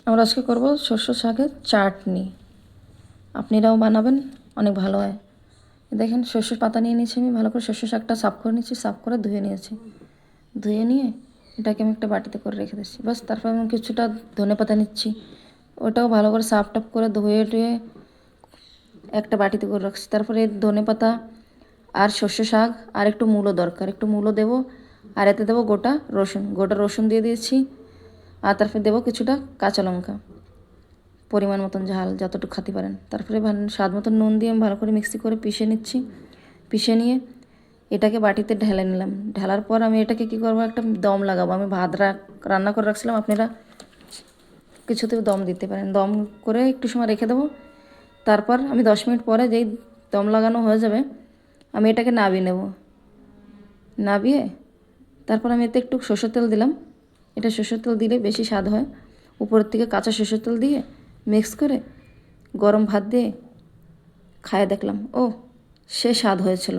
আমরা আজকে করব শস্য শাকের চাটনি। আপনারাও বানাবেন, অনেক ভালো হয়। দেখেন শস্যের পাতা নিয়ে নিয়েছি আমি, ভালো করে শস্য শাকটা সাফ করে নিয়েছি, সাফ করে ধুয়ে নিয়েছি। ধুয়ে নিয়ে এটাকে আমি একটা বাটিতে করে রেখে দিচ্ছি। বাস তারপর আমি কিছুটা ধনেপাতা নিচ্ছি, ওটাও ভালো করে সাফ টাফ করে ধুয়ে টুয়ে একটা বাটিতে করে রাখছি। তারপরে ধনেপাতা আর শস্য শাক আর একটু মূলো দরকার, একটু মূলো দেবো। আর এতে দেবো গোটা রসুন দিয়ে দিয়েছি। আর তারপরে দেবো কিছুটা কাঁচা লঙ্কা, পরিমাণ মতন ঝাল যতটুকু খেতে পারেন। তারপরে স্বাদ মতন নুন দিয়ে আমি ভালো করে মিক্সি করে পিষে নিচ্ছি। পিষে নিয়ে এটাকে বাটিতে ঢেলে নিলাম। ঢালার পর আমি এটাকে কী করবো, একটা দম লাগাবো। আমি ভাত রান্না করে রাখছিলাম, আপনারা কিছুতেও দম দিতে পারেন। দম করে একটু সময় রেখে দেবো। তারপর আমি 10 মিনিট পরে যেই দম লাগানো হয়ে যাবে, আমি এটাকে নাবিয়ে নেব। নাবিয়ে তারপর আমি এতে একটু সরষের তেল দিলাম। এটা সরষের তেল দিলে বেশি স্বাদ হয়। উপরের থেকে কাঁচা সরষের তেল দিয়ে মিক্স করে গরম ভাত দিয়ে খায় দেখলাম, ও সে স্বাদ হয়েছিল।